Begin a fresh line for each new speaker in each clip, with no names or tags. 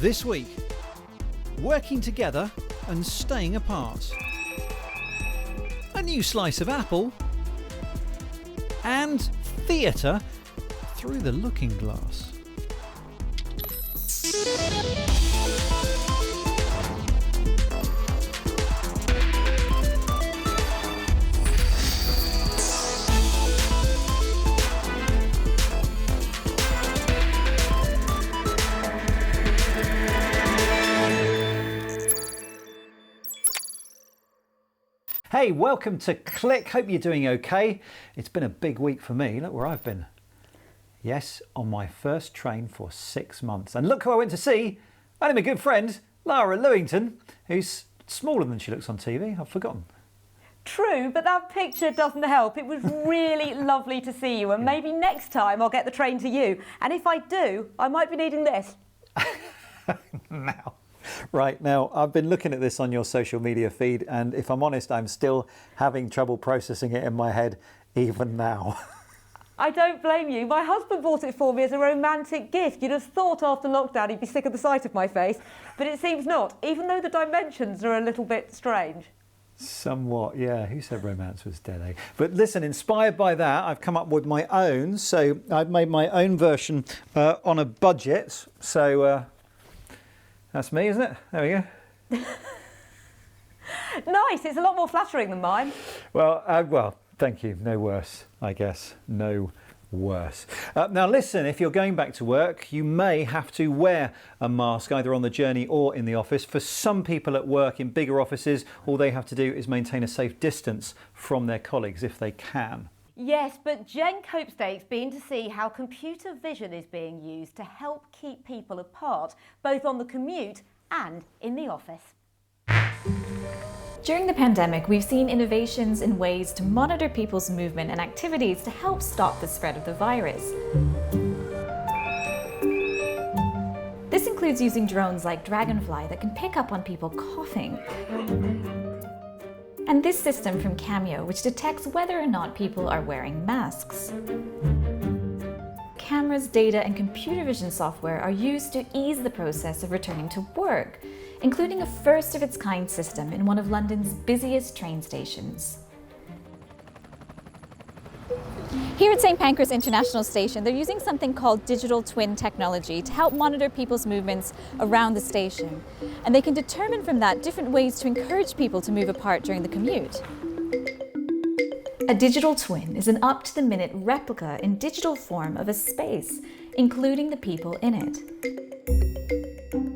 This week, working together and staying apart. A new slice of apple. And theatre through the looking glass. Hey, welcome to Click. Hope you're doing okay. It's been a big week for me. Look where I've been. Yes, on my first train for 6 months. And look who I went to see. Only my good friend, Lara Lewington, who's smaller than she looks on TV. I've forgotten.
True, but that picture doesn't help. It was really lovely to see you, and maybe next time I'll get the train to you. And if I do, I might be needing this.
Now, I've been looking at this on your social media feed, and if I'm honest, I'm still having trouble processing it in my head even now.
I don't blame you. My husband bought it for me as a romantic gift. You'd have thought after lockdown he'd be sick of the sight of my face, but it seems not, even though the dimensions are a little bit strange.
Somewhat, yeah. Who said romance was dead, eh? But listen, inspired by that, I've come up with my own. So I've made my own version on a budget. So that's me, isn't it? There we go.
Nice. It's a lot more flattering than mine.
Well, thank you. No worse, I guess. No worse. Now listen, if you're going back to work, you may have to wear a mask either on the journey or in the office. For some people at work in bigger offices, all they have to do is maintain a safe distance from their colleagues if they can.
Yes, but Jen Copestake's been to see how computer vision is being used to help keep people apart, both on the commute and in the office.
During the pandemic, we've seen innovations in ways to monitor people's movement and activities to help stop the spread of the virus. This includes using drones like Dragonfly that can pick up on people coughing. And this system from Cameo, which detects whether or not people are wearing masks. Cameras, data, and computer vision software are used to ease the process of returning to work, including a first-of-its-kind system in one of London's busiest train stations. Here at St Pancras International Station, they're using something called digital twin technology to help monitor people's movements around the station. And they can determine from that different ways to encourage people to move apart during the commute. A digital twin is an up-to-the-minute replica in digital form of a space, including the people in it.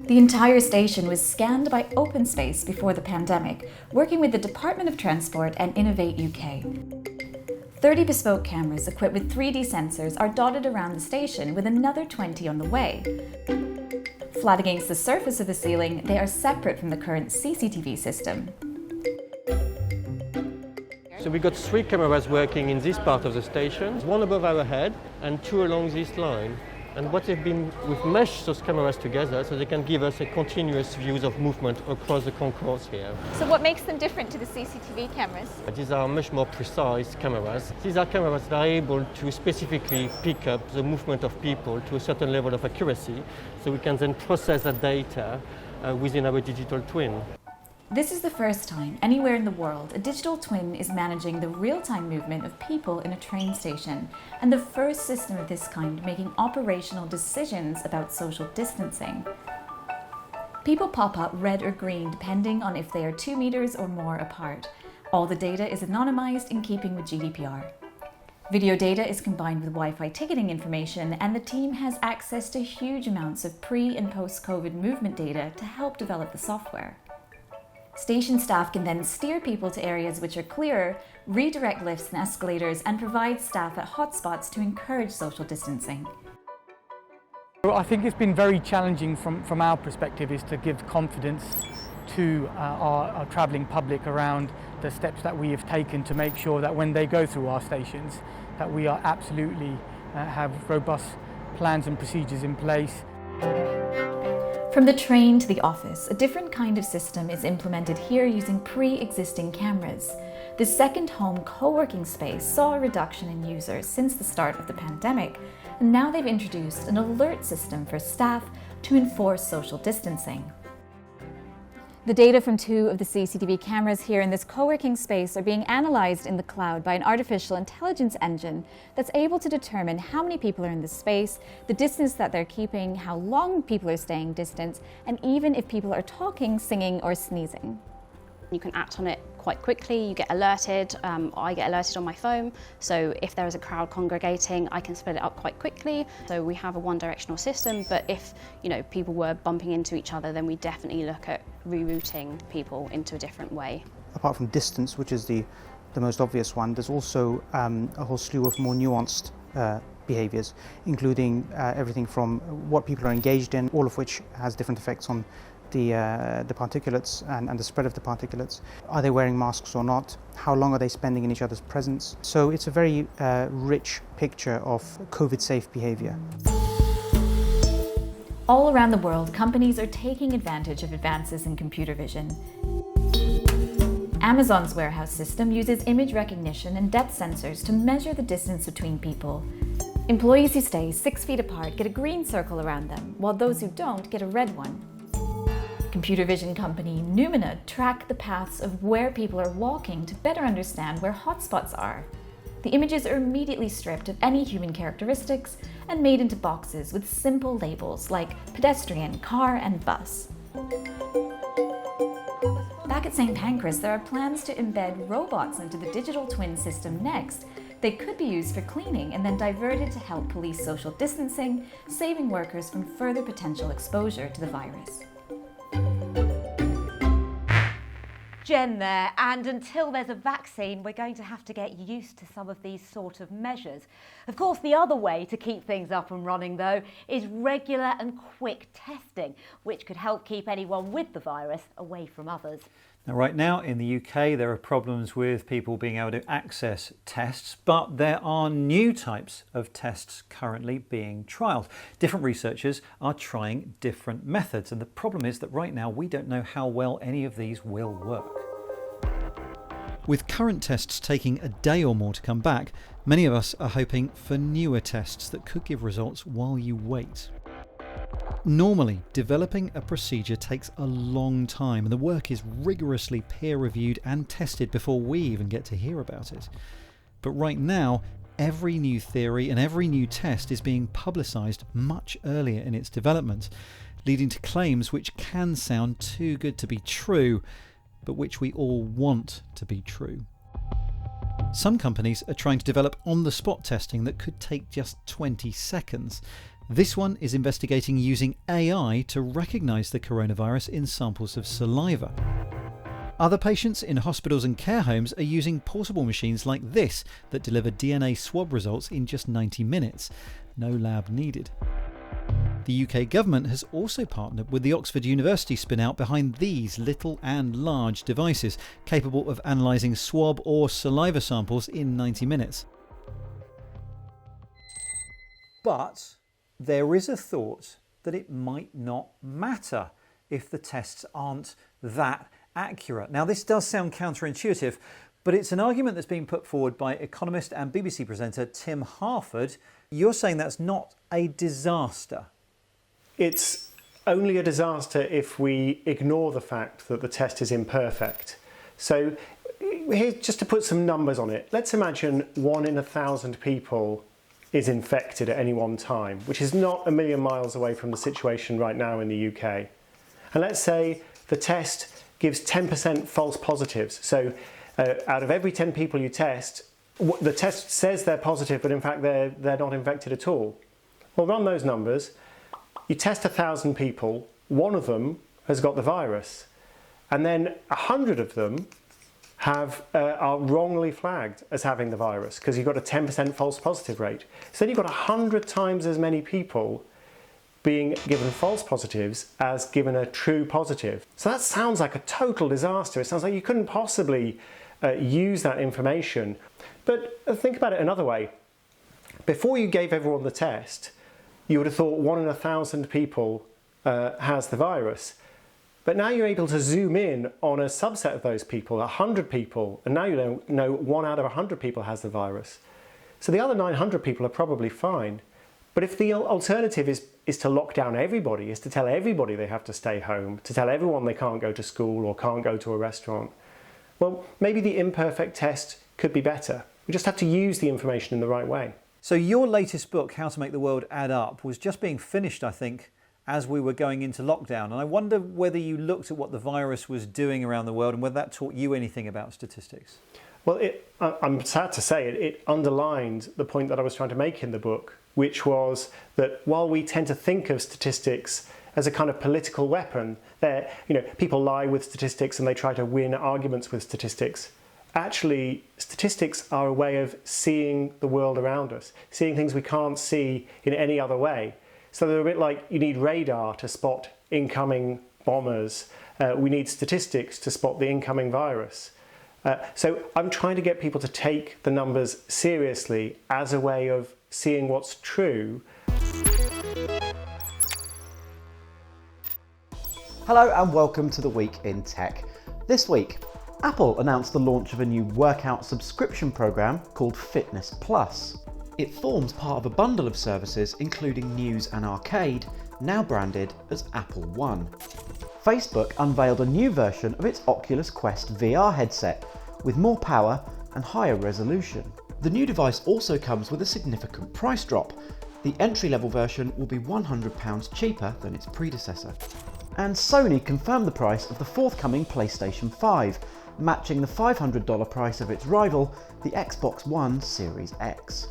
The entire station was scanned by OpenSpace before the pandemic, working with the Department of Transport and Innovate UK. 30 bespoke cameras equipped with 3D sensors are dotted around the station, with another 20 on the way. Flat against the surface of the ceiling, they are separate from the current CCTV system.
So we've got 3 cameras working in this part of the station, 1 above our head and 2 along this line. And what they've been, we've meshed those cameras together so they can give us a continuous views of movement across the concourse here.
So what makes them different to the CCTV cameras?
These are much more precise cameras. These are cameras that are able to specifically pick up the movement of people to a certain level of accuracy, so we can then process that data within our digital twin.
This is the first time anywhere in the world a digital twin is managing the real-time movement of people in a train station, and the first system of this kind making operational decisions about social distancing. People pop up red or green depending on if they are 2 meters or more apart. All the data is anonymized in keeping with GDPR. Video data is combined with Wi-Fi ticketing information, and the team has access to huge amounts of pre- and post-COVID movement data to help develop the software. Station staff can then steer people to areas which are clearer, redirect lifts and escalators, and provide staff at hotspots to encourage social distancing.
I think it's been very challenging from our perspective is to give confidence to our travelling public around the steps that we have taken to make sure that when they go through our stations that we are absolutely have robust plans and procedures in place.
From the train to the office, a different kind of system is implemented here using pre-existing cameras. The Second Home co-working space saw a reduction in users since the start of the pandemic, and now they've introduced an alert system for staff to enforce social distancing. The data from 2 of the CCTV cameras here in this co-working space are being analysed in the cloud by an artificial intelligence engine that's able to determine how many people are in the space, the distance that they're keeping, how long people are staying distant, and even if people are talking, singing or sneezing.
You can act on it quite quickly, you get alerted, I get alerted on my phone, so if there is a crowd congregating I can split it up quite quickly. So we have a one-directional system, but if people were bumping into each other, then we definitely look at rerouting people into a different way.
Apart from distance, which is the most obvious one, there's also a whole slew of more nuanced behaviours, including everything from what people are engaged in, all of which has different effects on the particulates and the spread of the particulates. Are they wearing masks or not? How long are they spending in each other's presence? So it's a very rich picture of COVID-safe behaviour.
All around the world, companies are taking advantage of advances in computer vision. Amazon's warehouse system uses image recognition and depth sensors to measure the distance between people. Employees who stay 6 feet apart get a green circle around them, while those who don't get a red one. Computer vision company Numina track the paths of where people are walking to better understand where hotspots are. The images are immediately stripped of any human characteristics and made into boxes with simple labels like pedestrian, car, and bus. Back at St. Pancras, there are plans to embed robots into the digital twin system next. They could be used for cleaning and then diverted to help police social distancing, saving workers from further potential exposure to the virus.
Jen there, and until there's a vaccine, we're going to have to get used to some of these sort of measures. Of course, the other way to keep things up and running, though, is regular and quick testing, which could help keep anyone with the virus away from others.
Now, right now in the UK, there are problems with people being able to access tests, but there are new types of tests currently being trialled. Different researchers are trying different methods, and the problem is that right now we don't know how well any of these will work. With current tests taking a day or more to come back, many of us are hoping for newer tests that could give results while you wait. Normally, developing a procedure takes a long time and the work is rigorously peer-reviewed and tested before we even get to hear about it. But right now, every new theory and every new test is being publicised much earlier in its development, leading to claims which can sound too good to be true, but which we all want to be true. Some companies are trying to develop on-the-spot testing that could take just 20 seconds. This one is investigating using AI to recognise the coronavirus in samples of saliva. Other patients in hospitals and care homes are using portable machines like this that deliver DNA swab results in just 90 minutes. No lab needed. The UK government has also partnered with the Oxford University spin-out behind these little and large devices, capable of analysing swab or saliva samples in 90 minutes. But there is a thought that it might not matter if the tests aren't that accurate. Now, this does sound counterintuitive, but it's an argument that's being put forward by economist and BBC presenter Tim Harford. You're saying that's not a disaster.
It's only a disaster if we ignore the fact that the test is imperfect. So here, just to put some numbers on it, let's imagine 1 in 1,000 people is infected at any one time, which is not a million miles away from the situation right now in the UK. And let's say the test gives 10% false positives. So out of every 10 people you test, the test says they're positive, but in fact they're not infected at all. Well, run those numbers. You test 1,000 people, 1 of them has got the virus, and then 100 of them are wrongly flagged as having the virus because you've got a 10% false positive rate. So then you've got 100 times as many people being given false positives as given a true positive. So that sounds like a total disaster. It sounds like you couldn't possibly use that information. But think about it another way. Before you gave everyone the test, you would have thought 1 in 1,000 people has the virus. But now you're able to zoom in on a subset of those people, 100 people, and now you don't know 1 out of 100 people has the virus. So the other 900 people are probably fine. But if the alternative is to lock down everybody, is to tell everybody they have to stay home, to tell everyone they can't go to school or can't go to a restaurant, well, maybe the imperfect test could be better. We just have to use the information in the right way.
So your latest book, How to Make the World Add Up, was just being finished, I think, as we were going into lockdown. And I wonder whether you looked at what the virus was doing around the world and whether that taught you anything about statistics.
Well, I'm sad to say it underlined the point that I was trying to make in the book, which was that while we tend to think of statistics as a kind of political weapon, people lie with statistics and they try to win arguments with statistics. Actually, statistics are a way of seeing the world around us, seeing things we can't see in any other way. So they're a bit like you need radar to spot incoming bombers. We need statistics to spot the incoming virus. So I'm trying to get people to take the numbers seriously as a way of seeing what's true.
Hello and welcome to the Week in Tech. This week, Apple announced the launch of a new workout subscription program called Fitness Plus. It forms part of a bundle of services including news and arcade, now branded as Apple One. Facebook unveiled a new version of its Oculus Quest VR headset with more power and higher resolution. The new device also comes with a significant price drop. The entry-level version will be £100 cheaper than its predecessor. And Sony confirmed the price of the forthcoming PlayStation 5, matching the $500 price of its rival, the Xbox One Series X.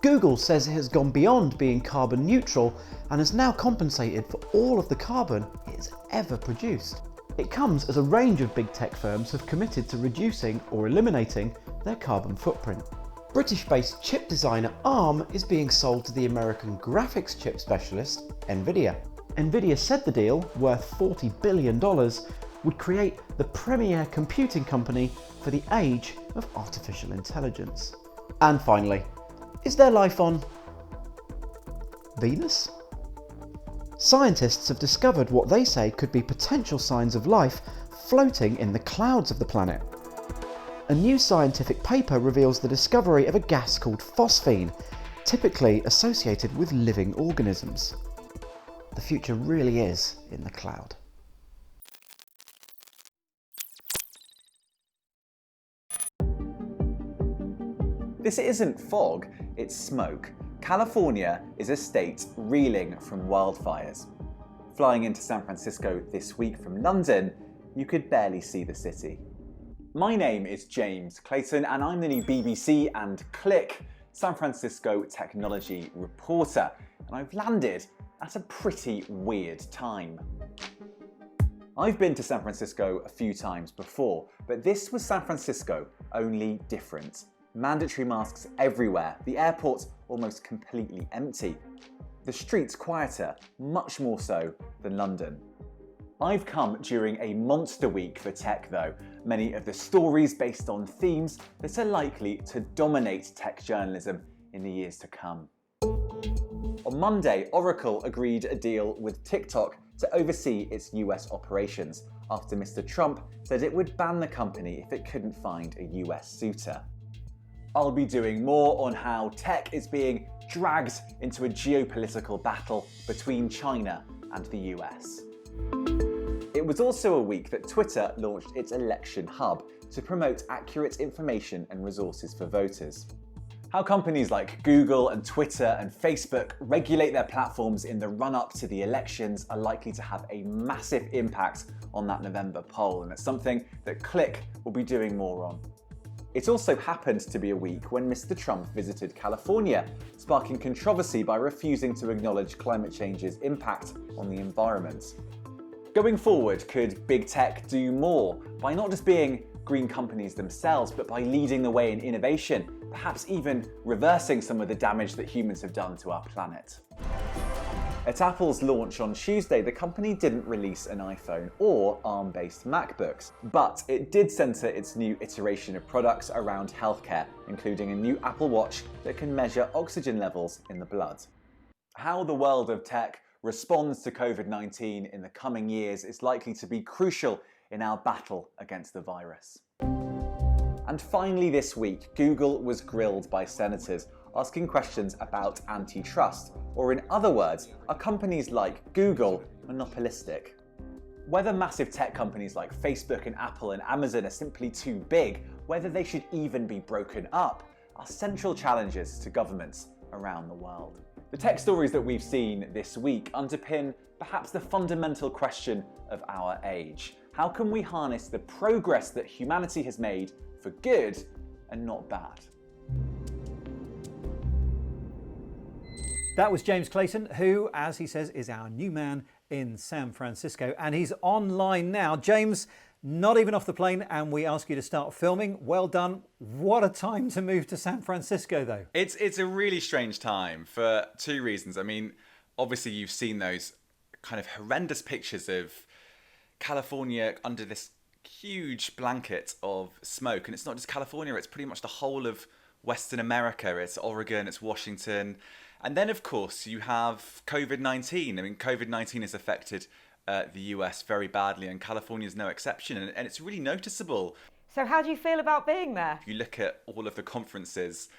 Google says it has gone beyond being carbon neutral and has now compensated for all of the carbon it has ever produced. It comes as a range of big tech firms have committed to reducing or eliminating their carbon footprint. British-based chip designer ARM is being sold to the American graphics chip specialist Nvidia. Nvidia said the deal, worth $40 billion, would create the premier computing company for the age of artificial intelligence. And finally, is there life on Venus? Scientists have discovered what they say could be potential signs of life floating in the clouds of the planet. A new scientific paper reveals the discovery of a gas called phosphine, typically associated with living organisms. The future really is in the cloud.
This isn't fog, it's smoke. California is a state reeling from wildfires. Flying into San Francisco this week from London, you could barely see the city. My name is James Clayton and I'm the new BBC and Click San Francisco technology reporter, and I've landed at a pretty weird time. I've been to San Francisco a few times before, but this was San Francisco, only different. Mandatory masks everywhere, the airport almost completely empty. The streets quieter, much more so than London. I've come during a monster week for tech though, many of the stories based on themes that are likely to dominate tech journalism in the years to come. On Monday, Oracle agreed a deal with TikTok to oversee its US operations, after Mr. Trump said it would ban the company if it couldn't find a US suitor. I'll be doing more on how tech is being dragged into a geopolitical battle between China and the US. It was also a week that Twitter launched its election hub to promote accurate information and resources for voters. How companies like Google and Twitter and Facebook regulate their platforms in the run-up to the elections are likely to have a massive impact on that November poll, and it's something that Click will be doing more on. It also happened to be a week when Mr. Trump visited California, sparking controversy by refusing to acknowledge climate change's impact on the environment. Going forward, could big tech do more by not just being green companies themselves, but by leading the way in innovation, perhaps even reversing some of the damage that humans have done to our planet? At Apple's launch on Tuesday, the company didn't release an iPhone or ARM-based MacBooks, but it did centre its new iteration of products around healthcare, including a new Apple Watch that can measure oxygen levels in the blood. How the world of tech responds to COVID-19 in the coming years is likely to be crucial in our battle against the virus. And finally this week, Google was grilled by senators asking questions about antitrust, or in other words, are companies like Google monopolistic? Whether massive tech companies like Facebook and Apple and Amazon are simply too big, whether they should even be broken up, are central challenges to governments around the world. The tech stories that we've seen this week underpin perhaps the fundamental question of our age. How can we harness the progress that humanity has made for good and not bad?
That was James Clayton, who, as he says, is our new man in San Francisco, and he's online now. James, not even off the plane, and we ask you to start filming. Well done. What a time to move to San Francisco, though.
It's a really strange time for two reasons. I mean, obviously you've seen those kind of horrendous pictures of California under this huge blanket of smoke, and it's not just California, it's pretty much the whole of Western America. It's Oregon, it's Washington. And then, of course, you have COVID-19. I mean, COVID-19 has affected the US very badly, and California is no exception, and it's really noticeable.
So how do you feel about being there?
If you look at all of the conferences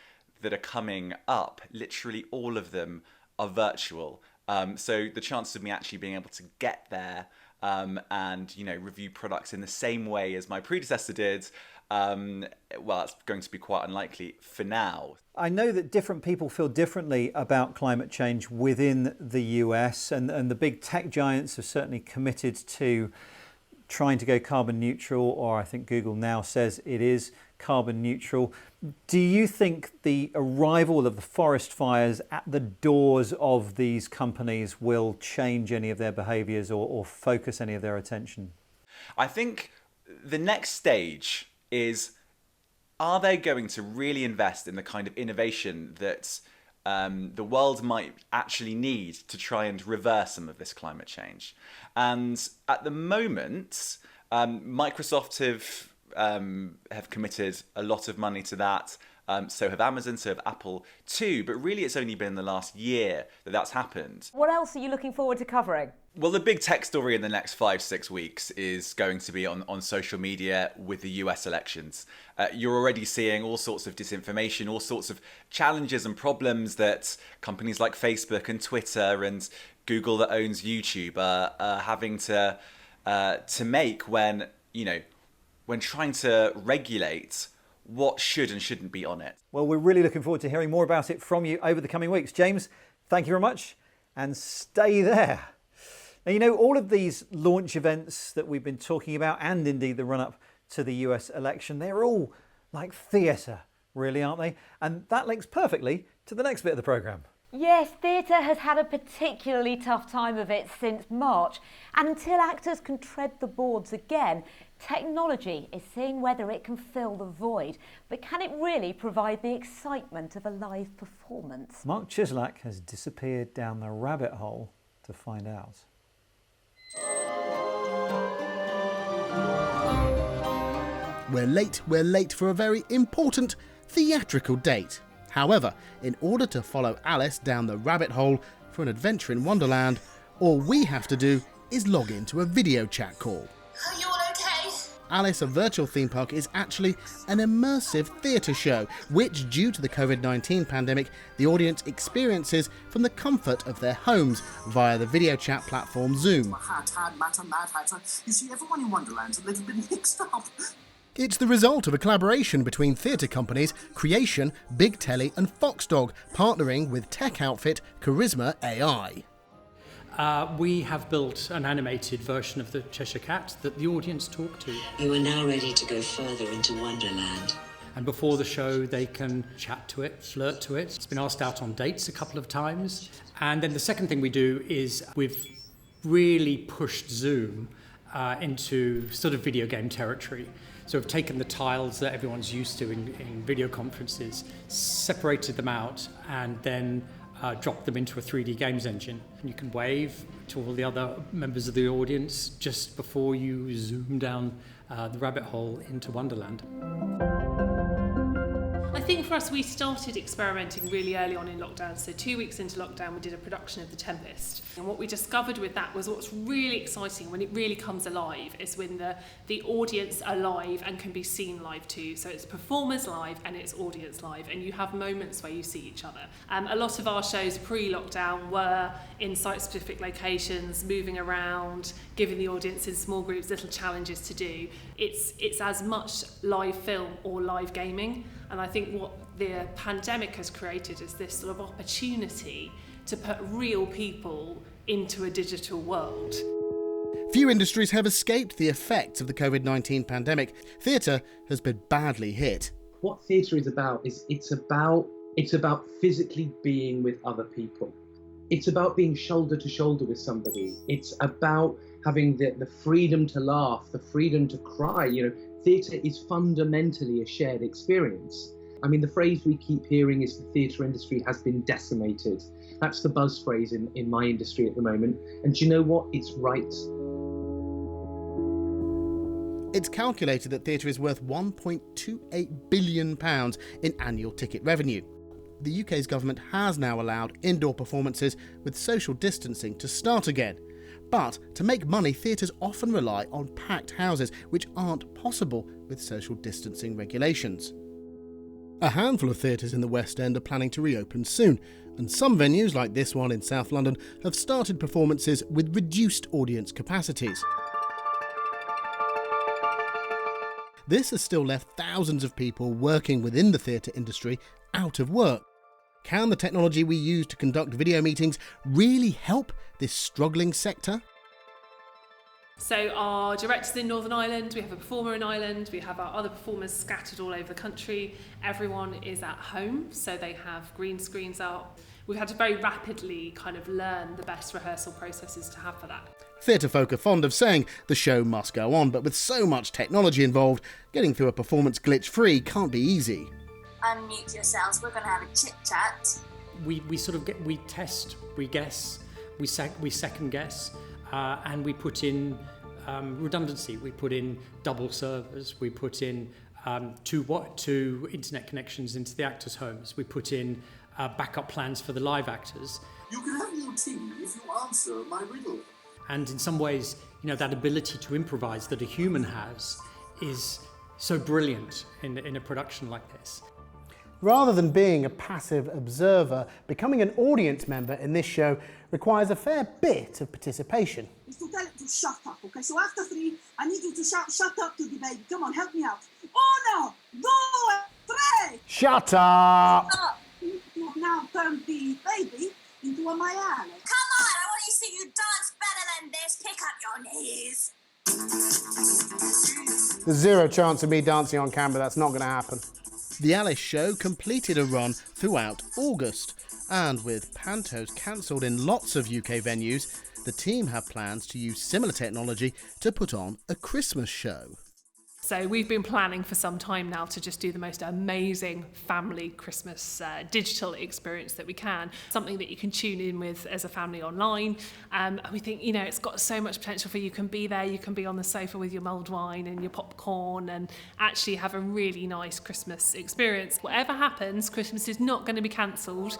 that are coming up, literally all of them are virtual. So the chances of me actually being able to get there and, you know, review products in the same way as my predecessor did, well, it's going to be quite unlikely for now.
I know that different people feel differently about climate change within the US, and the big tech giants have certainly committed to trying to go carbon neutral, or I think Google now says it is carbon neutral. Do you think the arrival of the forest fires at the doors of these companies will change any of their behaviours or focus any of their attention?
I think the next stage is, are they going to really invest in the kind of innovation that the world might actually need to try and reverse some of this climate change? And at the moment, Microsoft have committed a lot of money to that. So have Amazon, so have Apple too. But really, it's only been in the last year that that's happened.
What else are you looking forward to covering?
Well, the big tech story in the next 5-6 weeks is going to be on social media with the US elections. You're already seeing all sorts of disinformation, all sorts of challenges and problems that companies like Facebook and Twitter and Google that owns YouTube are having to make when trying to regulate what should and shouldn't be on it.
Well, we're really looking forward to hearing more about it from you over the coming weeks. James, thank you very much, and stay there. Now, you know, all of these launch events that we've been talking about, and indeed the run-up to the US election, they're all like theatre, really, aren't they? And that links perfectly to the next bit of the programme.
Yes, theatre has had a particularly tough time of it since March, and until actors can tread the boards again, technology is seeing whether it can fill the void. But can it really provide the excitement of a live performance?
Mark Chislak has disappeared down the rabbit hole to find out.
We're late for a very important theatrical date. However, in order to follow Alice down the rabbit hole for an adventure in Wonderland, all we have to do is log into a video chat call.
Are you all okay?
Alice, a virtual theme park, is actually an immersive theatre show, which, due to the COVID-19 pandemic, the audience experiences from the comfort of their homes via the video chat platform Zoom.
Mad Hatter. You see, everyone in Wonderland's a little bit mixed up.
It's the result of a collaboration between theatre companies Creation, Big Telly and Foxdog, partnering with tech outfit Charisma AI.
We have built an animated version of the Cheshire Cat that the audience talk to.
You are now ready to go further into Wonderland.
And before the show, they can chat to it, flirt to it. It's been asked out on dates a couple of times. And then the second thing we do is we've really pushed Zoom into sort of video game territory. So we've taken the tiles that everyone's used to in video conferences, separated them out, and then dropped them into a 3D games engine. And you can wave to all the other members of the audience just before you zoom down the rabbit hole into Wonderland.
I think for us, we started experimenting really early on in lockdown. So 2 weeks into lockdown, we did a production of The Tempest. And what we discovered with that was what's really exciting when it really comes alive is when the audience are live and can be seen live too. So it's performers live and it's audience live, and you have moments where you see each other. A lot of our shows pre-lockdown were in site-specific locations, moving around, giving the audience in small groups little challenges to do. It's as much live film or live gaming, and I think what the pandemic has created is this sort of opportunity to put real people into a digital world.
Few industries have escaped the effects of the COVID-19 pandemic. Theatre has been badly hit.
What theatre is about is it's about physically being with other people. It's about being shoulder to shoulder with somebody. It's about having the freedom to laugh, the freedom to cry. Theatre is fundamentally a shared experience. I mean, the phrase we keep hearing is the theatre industry has been decimated. That's the buzz phrase in my industry at the moment. And do you know what? It's right.
It's calculated that theatre is worth £1.28 billion in annual ticket revenue. The UK's government has now allowed indoor performances with social distancing to start again. But to make money, theatres often rely on packed houses, which aren't possible with social distancing regulations. A handful of theatres in the West End are planning to reopen soon, and some venues, like this one in South London, have started performances with reduced audience capacities. This has still left thousands of people working within the theatre industry out of work. Can the technology we use to conduct video meetings really help this struggling sector?
So our director's in Northern Ireland, we have a performer in Ireland, we have our other performers scattered all over the country. Everyone is at home, so they have green screens up. We've had to very rapidly kind of learn the best rehearsal processes to have for that.
Theatre folk are fond of saying the show must go on, but with so much technology involved, getting through a performance glitch-free can't be easy.
Unmute yourselves, we're going to have a chit-chat.
We test, we guess, we second guess, and we put in redundancy. We put in double servers. We put in two internet connections into the actors' homes. We put in backup plans for the live actors.
You can have your tea if you answer my riddle.
And in some ways, that ability to improvise that a human has is so brilliant in a production like this.
Rather than being a passive observer, becoming an audience member in this show requires a fair bit of participation.
Is to tell it to shut up, okay? So after 3, I need you to shout, shut up to the baby. Come on, help me out. 1, 2, 3!
Shut up!
You have now turned the baby into a maiale. Come on, I want to see you dance better than this. Pick up your knees.
There's zero chance of me dancing on camera. That's not going to happen.
The Alice show completed a run throughout August, and with pantos cancelled in lots of UK venues, the team have plans to use similar technology to put on a Christmas show.
So we've been planning for some time now to just do the most amazing family Christmas digital experience that we can, something that you can tune in with as a family online. And we think, it's got so much potential for you can be there, you can be on the sofa with your mulled wine and your popcorn and actually have a really nice Christmas experience. Whatever happens, Christmas is not going to be cancelled.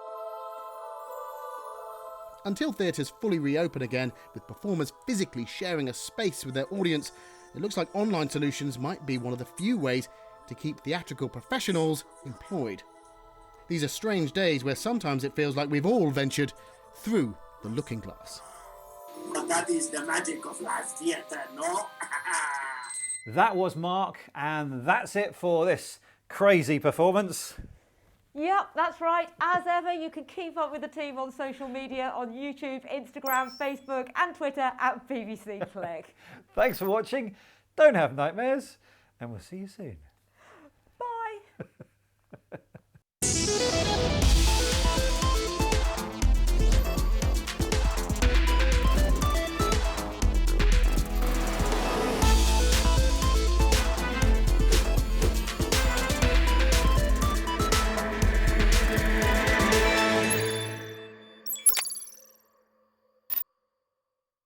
Until theatres fully reopen again, with performers physically sharing a space with their audience, it looks like online solutions might be one of the few ways to keep theatrical professionals employed. These are strange days where sometimes it feels like we've all ventured through the looking glass.
But that is the magic of live theatre, no?
That was Mark, and that's it for this crazy performance.
Yep, that's right. As ever, you can keep up with the team on social media on YouTube, Instagram, Facebook and Twitter at BBC Click.
Thanks for watching. Don't have nightmares, and we'll see you soon.